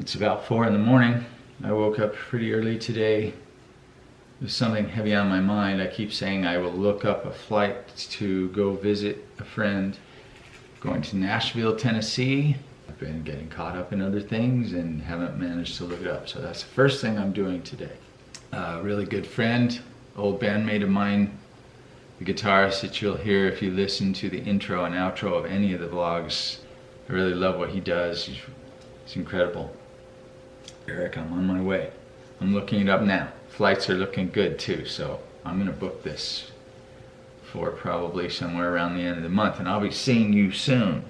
It's about 4 in the morning. I woke up pretty early today. There's something heavy on my mind. I keep saying I will look up a flight to go visit a friend going to Nashville, Tennessee. I've been getting caught up in other things and haven't managed to look it up. So that's the first thing I'm doing today. A really good friend, old bandmate of mine, the guitarist that you'll hear if you listen to the intro and outro of any of the vlogs. I really love what he does. He's incredible. Eric, I'm on my way. I'm looking it up now. Flights are looking good too, so I'm gonna book this for probably somewhere around the end of the month, and I'll be seeing you soon.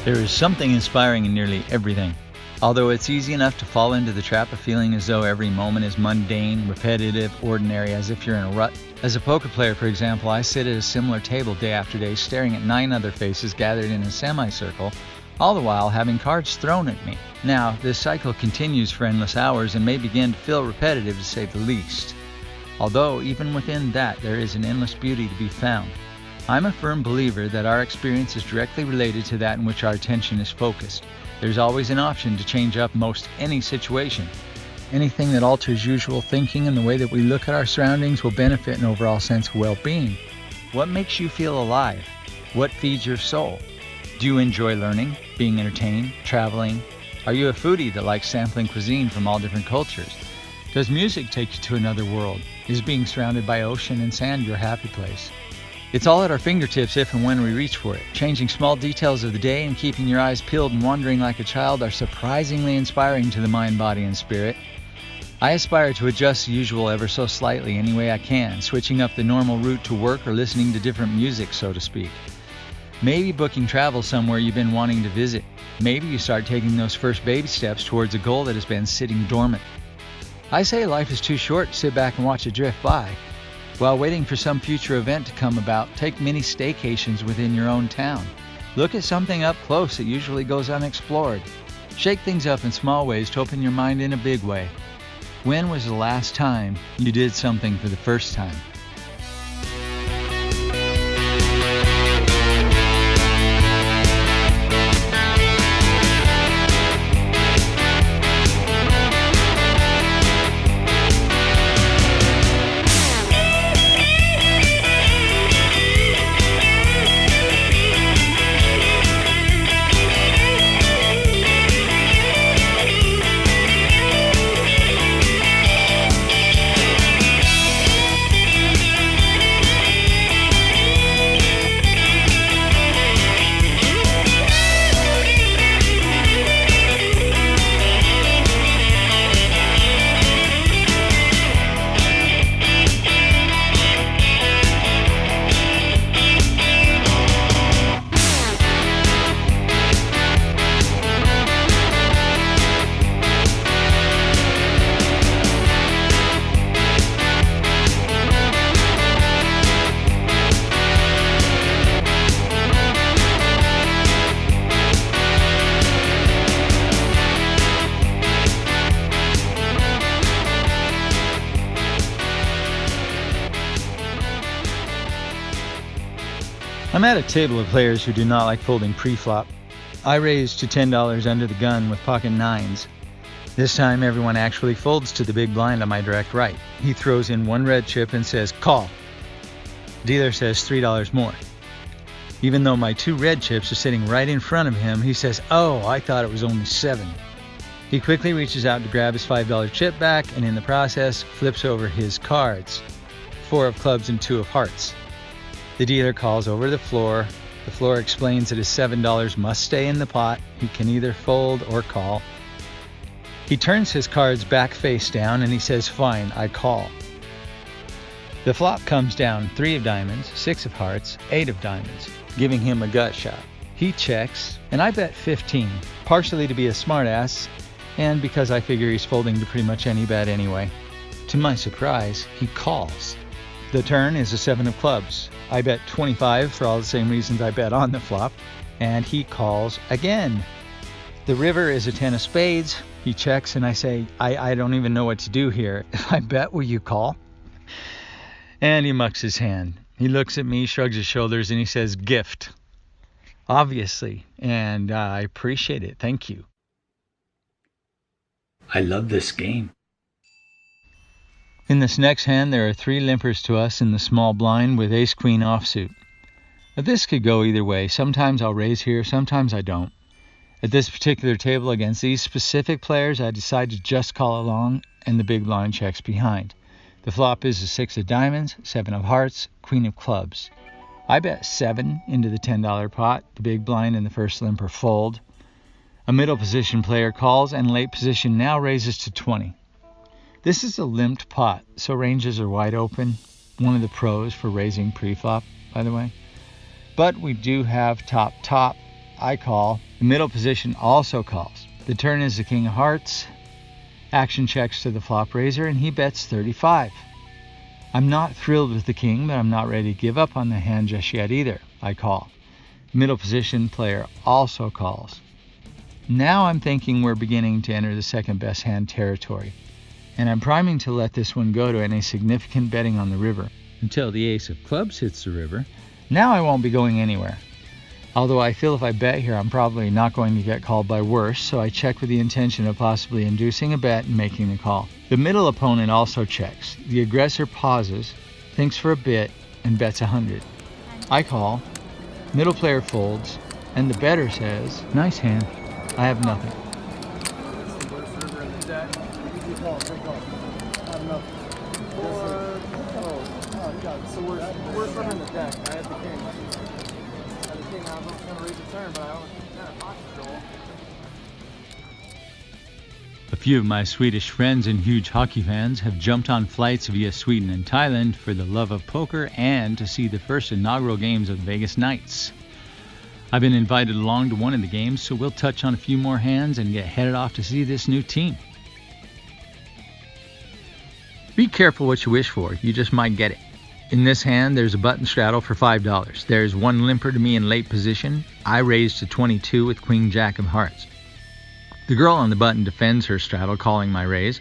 There is something inspiring in nearly everything. Although it's easy enough to fall into the trap of feeling as though every moment is mundane, repetitive, ordinary, as if you're in a rut. As a poker player, for example, I sit at a similar table day after day staring at 9 other faces gathered in a semicircle, all the while having cards thrown at me. Now, this cycle continues for endless hours and may begin to feel repetitive to say the least. Although, even within that, there is an endless beauty to be found. I'm a firm believer that our experience is directly related to that in which our attention is focused. There's always an option to change up most any situation. Anything that alters usual thinking and the way that we look at our surroundings will benefit an overall sense of well-being. What makes you feel alive? What feeds your soul? Do you enjoy learning, being entertained, traveling? Are you a foodie that likes sampling cuisine from all different cultures? Does music take you to another world? Is being surrounded by ocean and sand your happy place? It's all at our fingertips if and when we reach for it. Changing small details of the day and keeping your eyes peeled and wandering like a child are surprisingly inspiring to the mind, body, and spirit. I aspire to adjust the usual ever so slightly any way I can, switching up the normal route to work or listening to different music, so to speak. Maybe booking travel somewhere you've been wanting to visit. Maybe you start taking those first baby steps towards a goal that has been sitting dormant. I say life is too short to sit back and watch it drift by. While waiting for some future event to come about, take mini staycations within your own town. Look at something up close that usually goes unexplored. Shake things up in small ways to open your mind in a big way. When was the last time you did something for the first time? I'm at a table of players who do not like folding pre-flop. I raised to $10 under the gun with pocket 9s. This time everyone actually folds to the big blind on my direct right. He throws in 1 red chip and says, "Call." Dealer says $3 more. Even though my 2 red chips are sitting right in front of him, he says, "Oh, I thought it was only 7. He quickly reaches out to grab his $5 chip back and in the process flips over his cards. 4 of clubs and 2 of hearts. The dealer calls over the floor. The floor explains that his $7 must stay in the pot. He can either fold or call. He turns his cards back face down and he says, "Fine, I call." The flop comes down 3 of diamonds, 6 of hearts, 8 of diamonds, giving him a gut shot. He checks, and I bet 15, partially to be a smartass, and because I figure he's folding to pretty much any bet anyway. To my surprise, he calls. The turn is a 7 of clubs. I bet 25 for all the same reasons I bet on the flop, and he calls again. The river is a 10 of spades. He checks, and I say, I don't even know what to do here. If I bet, will you call? And he mucks his hand. He looks at me, shrugs his shoulders, and he says, gift. Obviously, and I appreciate it. Thank you. I love this game. In this next hand, there are 3 limpers to us in the small blind with ace-queen offsuit. But this could go either way. Sometimes I'll raise here, sometimes I don't. At this particular table against these specific players, I decide to just call along, and the big blind checks behind. The flop is a 6 of diamonds, 7 of hearts, queen of clubs. I bet 7 into the $10 pot. The big blind and the first limper fold. A middle position player calls, and late position now raises to 20. This is a limped pot, so ranges are wide open. One of the pros for raising pre-flop, by the way. But we do have top. I call. The middle position also calls. The turn is the king of hearts. Action checks to the flop raiser, and he bets 35. I'm not thrilled with the king, but I'm not ready to give up on the hand just yet either. I call. Middle position player also calls. Now I'm thinking we're beginning to enter the second best hand territory, and I'm priming to let this one go to any significant betting on the river. Until the ace of clubs hits the river. Now I won't be going anywhere. Although I feel if I bet here, I'm probably not going to get called by worse, so I check with the intention of possibly inducing a bet and making the call. The middle opponent also checks. The aggressor pauses, thinks for a bit, and bets 100. I call. Middle player folds, and the bettor says, nice hand. I have nothing. So we're from the deck. I had the king. I was going to raise the turn, but I was kind of pocket control. A few of my Swedish friends and huge hockey fans have jumped on flights via Sweden and Thailand for the love of poker and to see the first inaugural games of the Vegas Knights. I've been invited along to one of the games, so we'll touch on a few more hands and get headed off to see this new team. Be careful what you wish for, you just might get it. In this hand, there's a button straddle for $5. There's one limper to me in late position. I raise to 22 with queen jack of hearts. The girl on the button defends her straddle, calling my raise.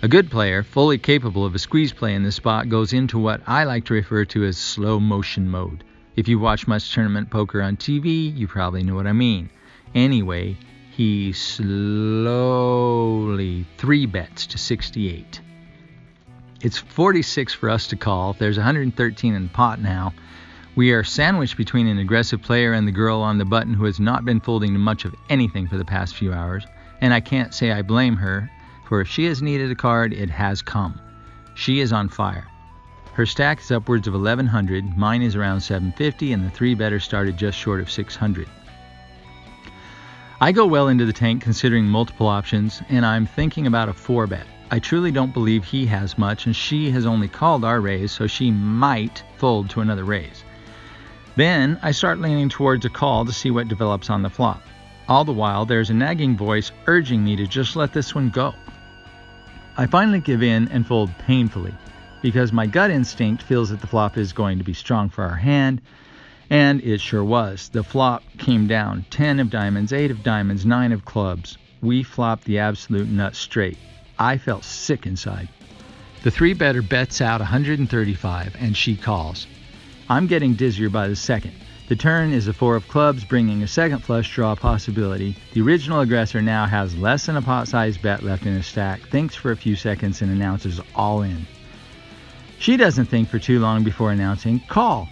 A good player, fully capable of a squeeze play in this spot, goes into what I like to refer to as slow motion mode. If you watch much tournament poker on TV, you probably know what I mean. Anyway, he slowly 3-bets to 68. It's 46 for us to call. There's 113 in the pot now. We are sandwiched between an aggressive player and the girl on the button who has not been folding to much of anything for the past few hours. And I can't say I blame her, for if she has needed a card, it has come. She is on fire. Her stack is upwards of 1,100, mine is around 750, and the 3-better started just short of 600. I go well into the tank considering multiple options, and I'm thinking about a 4-bet. I truly don't believe he has much, and she has only called our raise, so she might fold to another raise. Then I start leaning towards a call to see what develops on the flop. All the while, there's a nagging voice urging me to just let this one go. I finally give in and fold painfully, because my gut instinct feels that the flop is going to be strong for our hand, and it sure was. The flop came down 10 of diamonds, 8 of diamonds, 9 of clubs. We flopped the absolute nut straight. I felt sick inside. The 3-better bets out 135, and she calls. I'm getting dizzier by the second. The turn is a 4 of clubs, bringing a second flush draw possibility. The original aggressor now has less than a pot-sized bet left in his stack, thinks for a few seconds, and announces all in. She doesn't think for too long before announcing, call.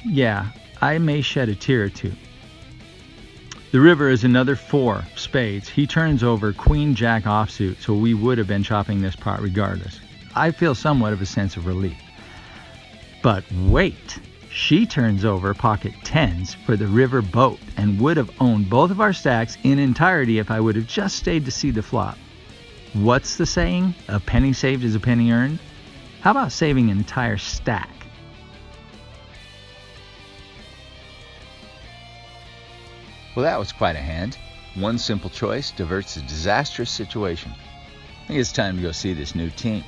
Yeah, I may shed a tear or two. The river is another 4 spades. He turns over queen jack offsuit, so we would have been chopping this pot regardless. I feel somewhat of a sense of relief. But wait, she turns over pocket 10s for the river boat and would have owned both of our stacks in entirety if I would have just stayed to see the flop. What's the saying? A penny saved is a penny earned? How about saving an entire stack? Well, that was quite a hand. One simple choice diverts a disastrous situation. I think it's time to go see this new team.